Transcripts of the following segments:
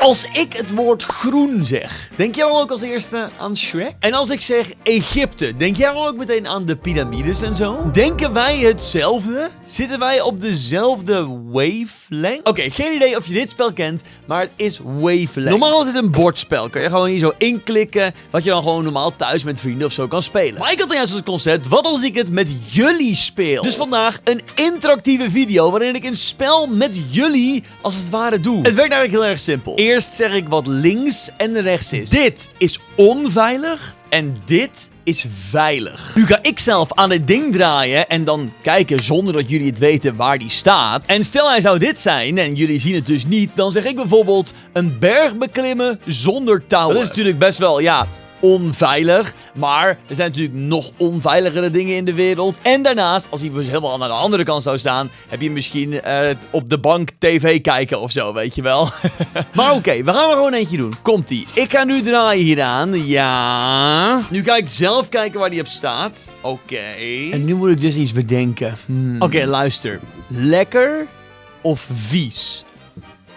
Als ik het woord groen zeg, denk jij dan ook als eerste aan Shrek? En als ik zeg Egypte, denk jij dan ook meteen aan de piramides en zo? Denken wij hetzelfde? Zitten wij op dezelfde wavelength? Oké, geen idee of je dit spel kent, maar het is wavelength. Normaal is het een bordspel. Kan je gewoon hier zo inklikken, wat je dan gewoon normaal thuis met vrienden of zo kan spelen. Maar ik had dan juist als concept, wat als ik het met jullie speel? Dus vandaag een interactieve video waarin ik een spel met jullie als het ware doe. Het werkt eigenlijk heel erg simpel. Eerst zeg ik wat links en rechts is. Dit is onveilig en dit is veilig. Nu ga ik zelf aan dit ding draaien en dan kijken zonder dat jullie het weten waar die staat. En stel hij zou dit zijn en jullie zien het dus niet, dan zeg ik bijvoorbeeld een berg beklimmen zonder touwen. Dat is natuurlijk best wel, ja, onveilig. Maar er zijn natuurlijk nog onveiligere dingen in de wereld. En daarnaast, als hij dus helemaal naar de andere kant zou staan, heb je misschien op de bank tv kijken of zo, weet je wel. Maar oké, we gaan er gewoon eentje doen. Komt-ie. Ik ga nu draaien hieraan. Ja. Nu ga ik zelf kijken waar die op staat. Oké. En nu moet ik dus iets bedenken. Oké, luister. Lekker of vies?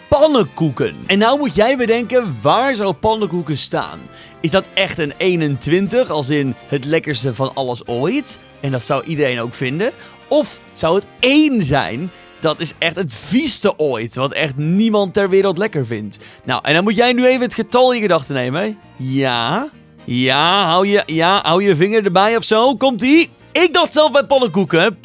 Pannenkoeken. En nou moet jij bedenken, waar zou pannenkoeken staan? Is dat echt een 21, als in het lekkerste van alles ooit? En dat zou iedereen ook vinden? Of zou het 1 zijn? Dat is echt het vieste ooit, wat echt niemand ter wereld lekker vindt. Nou, en dan moet jij nu even het getal in je gedachten nemen. Hè? Ja. Ja, hou je vinger erbij of zo. Komt-ie. Ik dacht zelf bij pannenkoeken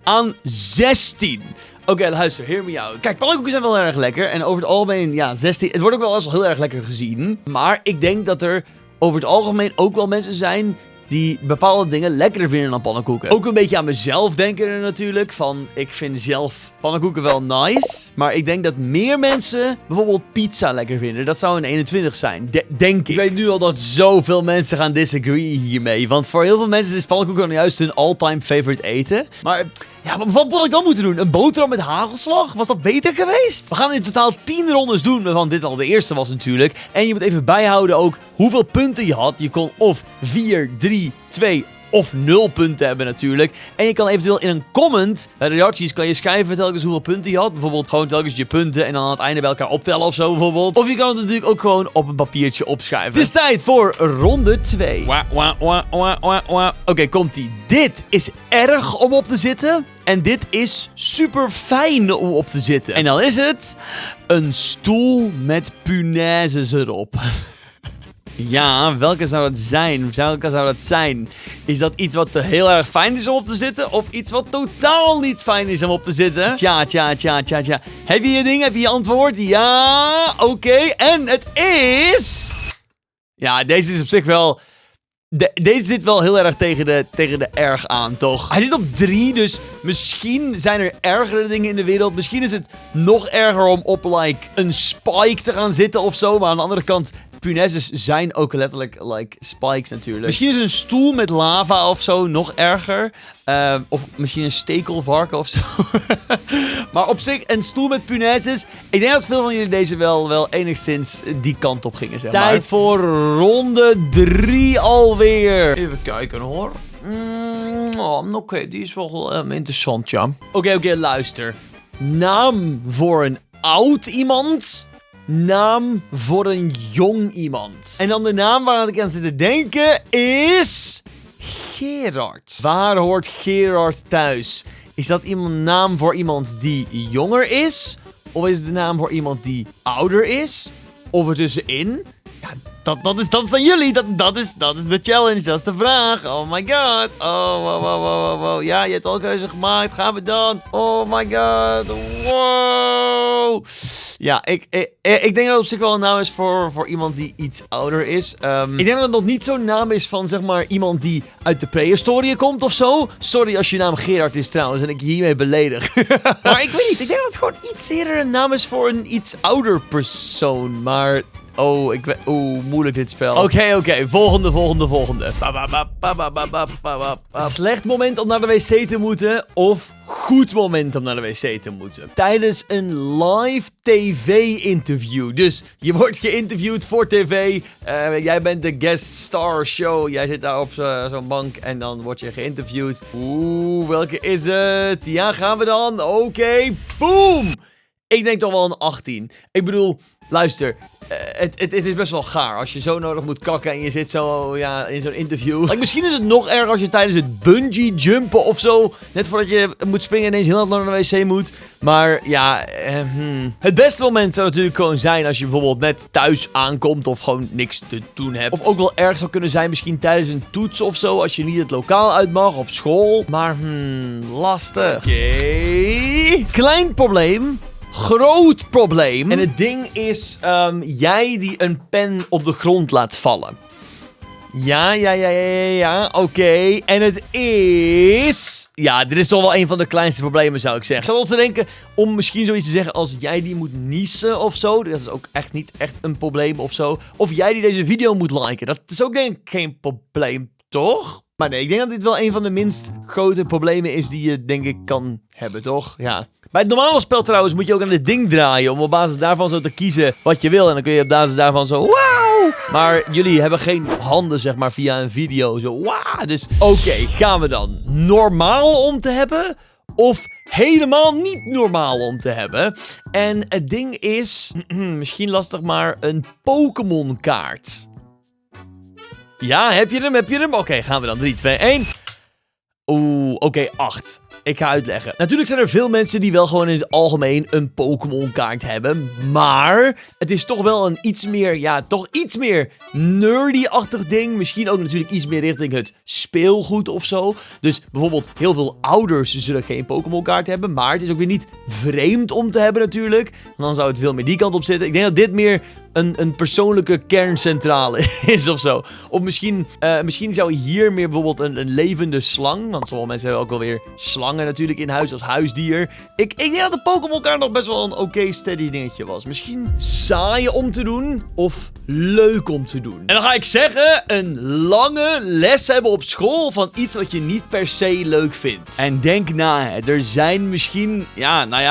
aan 16. Oké, luister, hear me out. Kijk, pannenkoeken zijn wel erg lekker. En over het algemeen, ja, 16. Het wordt ook wel eens heel erg lekker gezien. Maar ik denk dat er over het algemeen ook wel mensen zijn die bepaalde dingen lekkerder vinden dan pannenkoeken. Ook een beetje aan mezelf denken er natuurlijk. Van, ik vind zelf pannenkoeken wel nice. Maar ik denk dat meer mensen bijvoorbeeld pizza lekker vinden. Dat zou een 21 zijn, denk ik. Ik weet nu al dat zoveel mensen gaan disagree hiermee. Want voor heel veel mensen is pannenkoeken dan juist hun all-time favorite eten. Maar ja, maar wat had ik dan moeten doen? Een boterham met hagelslag? Was dat beter geweest? We gaan in totaal 10 rondes doen, waarvan dit al de eerste was natuurlijk. En je moet even bijhouden ook hoeveel punten je had. Je kon of 4, 3, 2 of 0 punten hebben natuurlijk. En je kan eventueel in een comment, bij de reacties, kan je schrijven telkens hoeveel punten je had. Bijvoorbeeld gewoon telkens je punten en dan aan het einde bij elkaar optellen of zo bijvoorbeeld. Of je kan het natuurlijk ook gewoon op een papiertje opschrijven. Het is tijd voor ronde 2. Oké, komt-ie. Dit is erg om op te zitten. En dit is super fijn om op te zitten. En dan is het een stoel met punaises erop. Ja, welke zou dat zijn? Welke zou dat zijn? Is dat iets wat heel erg fijn is om op te zitten? Of iets wat totaal niet fijn is om op te zitten? Tja. Heb je je ding? Heb je je antwoord? Ja, oké. En het is... Ja, deze is op zich wel... Deze zit wel heel erg tegen de erg aan, toch? Hij zit op 3, dus misschien zijn er ergere dingen in de wereld. Misschien is het nog erger om op, een spike te gaan zitten of zo. Maar aan de andere kant, punaises zijn ook letterlijk, spikes natuurlijk. Misschien is een stoel met lava of zo nog erger. Of misschien een stekelvarken of zo. Maar op zich, een stoel met punaises. Ik denk dat veel van jullie deze wel enigszins die kant op gingen, zeg maar. Tijd voor ronde 3 alweer. Even kijken hoor. Oké, die is wel interessant, ja. Oké, luister. Naam voor een oud iemand. Naam voor een jong iemand. En dan de naam waar ik aan zit te denken is... Gerard. Waar hoort Gerard thuis? Is dat een naam voor iemand die jonger is? Of is het de naam voor iemand die ouder is? Of ertussenin? Ja, dat is aan jullie. Dat is de challenge. Dat is de vraag. Oh my god. Wow. Ja, je hebt al keuze gemaakt. Gaan we dan? Oh my god. Wow. Ja, ik denk dat het op zich wel een naam is voor iemand die iets ouder is. Ik denk dat het nog niet zo'n naam is van, zeg maar, iemand die uit de prehistorie komt of zo. Sorry als je naam Gerard is trouwens en ik je hiermee beledig. Maar ik weet niet. Ik denk dat het gewoon iets eerder een naam is voor een iets ouder persoon. Maar... moeilijk dit spel. Oké. Volgende. Slecht moment om naar de wc te moeten of goed moment om naar de wc te moeten. Tijdens een live tv-interview. Dus je wordt geïnterviewd voor tv. Jij bent de guest star show. Jij zit daar op zo'n bank en dan word je geïnterviewd. Welke is het? Ja, gaan we dan? Oké, boom! Ik denk toch wel een 18. Ik bedoel... luister. Het is best wel gaar als je zo nodig moet kakken en je zit zo in zo'n interview. Like, misschien is het nog erger als je tijdens het bungee jumpen of zo, net voordat je moet springen ineens heel hard naar de wc moet. Maar ja, het beste moment zou natuurlijk gewoon zijn als je bijvoorbeeld net thuis aankomt of gewoon niks te doen hebt. Of ook wel erg zou kunnen zijn misschien tijdens een toets of zo, als je niet het lokaal uit mag op school. Maar lastig. Oké. Klein probleem. Groot probleem. En het ding is, jij die een pen op de grond laat vallen. Ja. Oké. En het is... Ja, dit is toch wel een van de kleinste problemen, zou ik zeggen. Ik zou wel te denken om misschien zoiets te zeggen als jij die moet niezen of zo. Dat is ook echt niet echt een probleem of zo. Of jij die deze video moet liken. Dat is ook denk ik geen probleem, toch? Maar nee, ik denk dat dit wel een van de minst grote problemen is die je, denk ik, kan hebben, toch? Ja. Bij het normale spel trouwens moet je ook aan dit ding draaien om op basis daarvan zo te kiezen wat je wil. En dan kun je op basis daarvan zo, wauw! Maar jullie hebben geen handen, zeg maar, via een video. Zo, wauw! Dus, oké, gaan we dan. Normaal om te hebben? Of helemaal niet normaal om te hebben? En het ding is, misschien lastig, maar een Pokémon kaart. Ja, heb je hem? Oké, gaan we dan. 3, 2, 1. Oeh, oké, 8. Ik ga uitleggen. Natuurlijk zijn er veel mensen die wel gewoon in het algemeen een Pokémon kaart hebben. Maar het is toch wel een iets meer, nerdy-achtig ding. Misschien ook natuurlijk iets meer richting het speelgoed of zo. Dus bijvoorbeeld heel veel ouders zullen geen Pokémon kaart hebben. Maar het is ook weer niet vreemd om te hebben natuurlijk. Dan zou het veel meer die kant op zitten. Ik denk dat dit meer een persoonlijke kerncentrale is of zo. Of misschien zou hier meer bijvoorbeeld een levende slang. Want sommige mensen hebben ook wel weer slangen natuurlijk in huis als huisdier. Ik denk dat de Pokémon kaart nog best wel een oké steady dingetje was. Misschien saai om te doen of leuk om te doen. En dan ga ik zeggen, een lange les hebben op school van iets wat je niet per se leuk vindt. En denk na, hè. Er zijn misschien,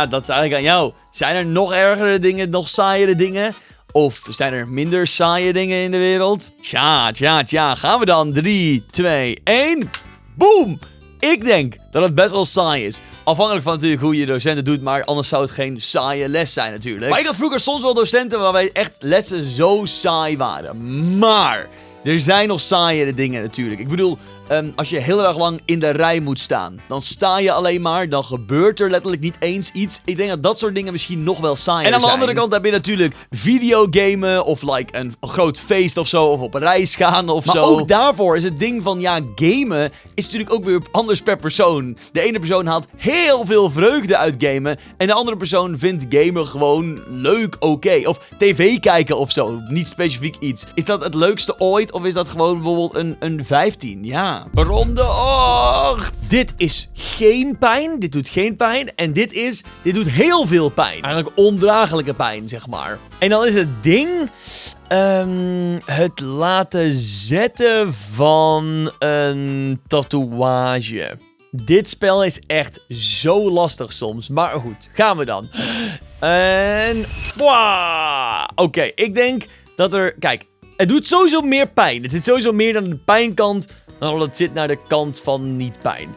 dat is eigenlijk aan jou. Zijn er nog ergere dingen, nog saaiere dingen? Of zijn er minder saaie dingen in de wereld? Tja. Gaan we dan? 3, 2, 1. Boom! Ik denk dat het best wel saai is. Afhankelijk van natuurlijk hoe je docenten doet, maar anders zou het geen saaie les zijn natuurlijk. Maar ik had vroeger soms wel docenten waarbij echt lessen zo saai waren. Maar er zijn nog saaiere dingen natuurlijk. Ik bedoel, als je heel erg lang in de rij moet staan, dan sta je alleen maar, dan gebeurt er letterlijk niet eens iets. Ik denk dat dat soort dingen misschien nog wel saaier zijn. En aan de andere kant heb je natuurlijk videogamen of een groot feest of zo, of op reis gaan of zo. Maar ook daarvoor is het ding van, gamen is natuurlijk ook weer anders per persoon. De ene persoon haalt heel veel vreugde uit gamen en de andere persoon vindt gamen gewoon leuk, oké. Of tv kijken of zo, niet specifiek iets. Is dat het leukste ooit of is dat gewoon bijvoorbeeld een 15? Ja. Ronde 8. Dit is geen pijn. Dit doet geen pijn. En dit doet heel veel pijn. Eigenlijk ondraaglijke pijn, zeg maar. En dan is het ding... het laten zetten van een tatoeage. Dit spel is echt zo lastig soms. Maar goed, gaan we dan. En... Oké, ik denk dat er... Kijk, het doet sowieso meer pijn. Het zit sowieso meer aan de pijnkant... dan het zit naar de kant van niet pijn.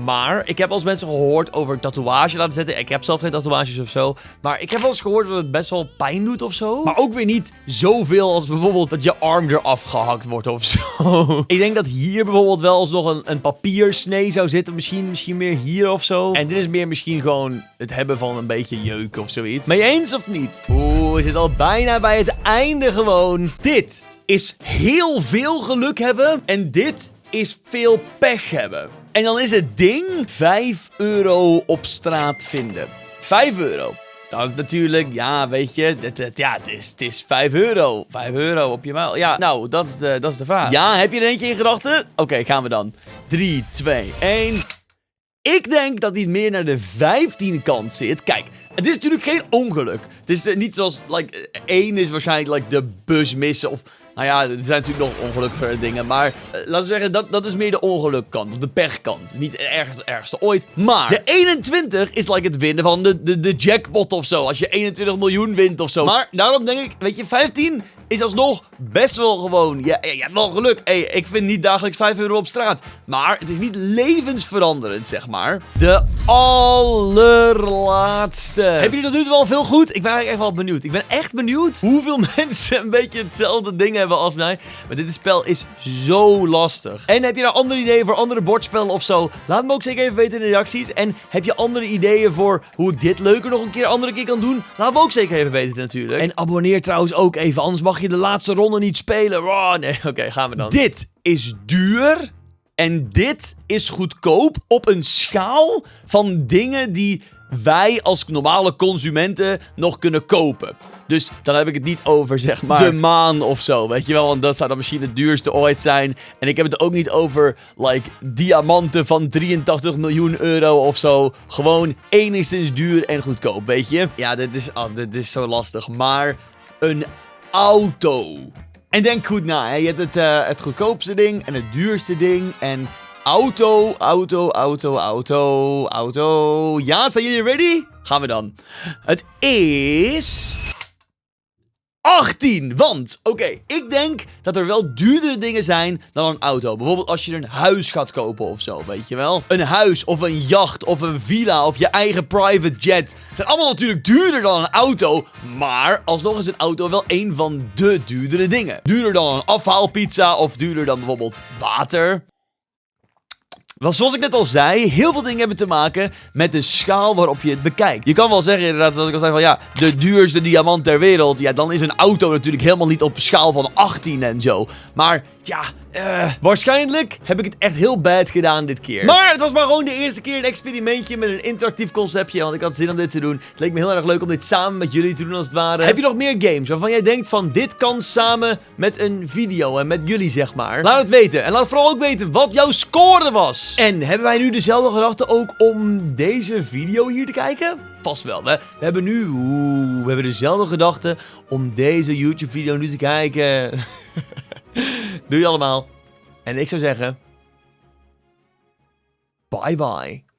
Maar ik heb als mensen gehoord over tatoeage laten zetten. Ik heb zelf geen tatoeages of zo. Maar ik heb wel eens gehoord dat het best wel pijn doet of zo. Maar ook weer niet zoveel als bijvoorbeeld dat je arm eraf gehakt wordt of zo. Ik denk dat hier bijvoorbeeld wel alsnog een papiersnee zou zitten. Misschien meer hier of zo. En dit is meer misschien gewoon het hebben van een beetje jeuk of zoiets. Mee eens of niet? Oeh, we zitten al bijna bij het einde gewoon. Dit is heel veel geluk hebben. En dit is veel pech hebben. En dan is het ding 5 euro op straat vinden. 5 euro. Dat is natuurlijk, weet je, het is 5 euro. 5 euro op je muil. Ja, nou, dat is de vraag. Ja, heb je er eentje in gedachten? Oké, gaan we dan. 3, 2, 1. Ik denk dat hij meer naar de 15 kant zit. Kijk, het is natuurlijk geen ongeluk. Het is niet zoals, 1 is waarschijnlijk de bus missen of... Nou ja, er zijn natuurlijk nog ongelukkige dingen. Maar laten we zeggen, dat is meer de ongelukkant. Of de pechkant. Niet het ergste ooit. Maar de 21 is like het winnen van de jackpot of zo. Als je 21 miljoen wint of zo. Maar daarom denk ik, weet je, 15 is alsnog best wel gewoon. Je hebt wel geluk. Ik vind niet dagelijks 5 euro op straat. Maar het is niet levensveranderend, zeg maar. De allerlaatste. Hebben jullie dat nu wel veel goed? Ik ben eigenlijk echt wel benieuwd. Ik ben echt benieuwd hoeveel mensen een beetje hetzelfde ding hebben als mij. Maar dit spel is zo lastig. En heb je nou andere ideeën voor andere bordspellen of zo? Laat me ook zeker even weten in de reacties. En heb je andere ideeën voor hoe ik dit leuker nog een andere keer kan doen? Laat me ook zeker even weten natuurlijk. En abonneer trouwens ook even, anders mag je de laatste ronde niet spelen. Oh, nee, oké, gaan we dan. Dit is duur. En dit is goedkoop op een schaal van dingen die wij als normale consumenten nog kunnen kopen. Dus dan heb ik het niet over, zeg maar, de maan of zo, weet je wel. Want dat zou dan misschien het duurste ooit zijn. En ik heb het ook niet over, like, diamanten van 83 miljoen euro of zo. Gewoon enigszins duur en goedkoop, weet je. Ja, dit is zo lastig. Maar een auto. En denk goed na, hè. Je hebt het goedkoopste ding en het duurste ding en auto. Ja, zijn jullie ready? Gaan we dan. Het is 18, want, oké, ik denk dat er wel duurdere dingen zijn dan een auto. Bijvoorbeeld als je een huis gaat kopen of zo, weet je wel. Een huis of een jacht of een villa of je eigen private jet. Zijn allemaal natuurlijk duurder dan een auto, maar alsnog is een auto wel een van de duurdere dingen. Duurder dan een afhaalpizza of duurder dan bijvoorbeeld water. Want zoals ik net al zei, heel veel dingen hebben te maken met de schaal waarop je het bekijkt. Je kan wel zeggen inderdaad, zoals ik al zei, van ja, de duurste diamant ter wereld. Ja, dan is een auto natuurlijk helemaal niet op schaal van 18 en zo. Maar ja, waarschijnlijk heb ik het echt heel bad gedaan dit keer. Maar het was maar gewoon de eerste keer een experimentje met een interactief conceptje. Want ik had zin om dit te doen. Het leek me heel erg leuk om dit samen met jullie te doen als het ware. Heb je nog meer games waarvan jij denkt van dit kan samen met een video en met jullie zeg maar? Laat het weten. En laat vooral ook weten wat jouw score was. En hebben wij nu dezelfde gedachte ook om deze video hier te kijken? Vast wel. We hebben nu... we hebben dezelfde gedachte om deze YouTube video nu te kijken. Doei allemaal. En ik zou zeggen... Bye bye.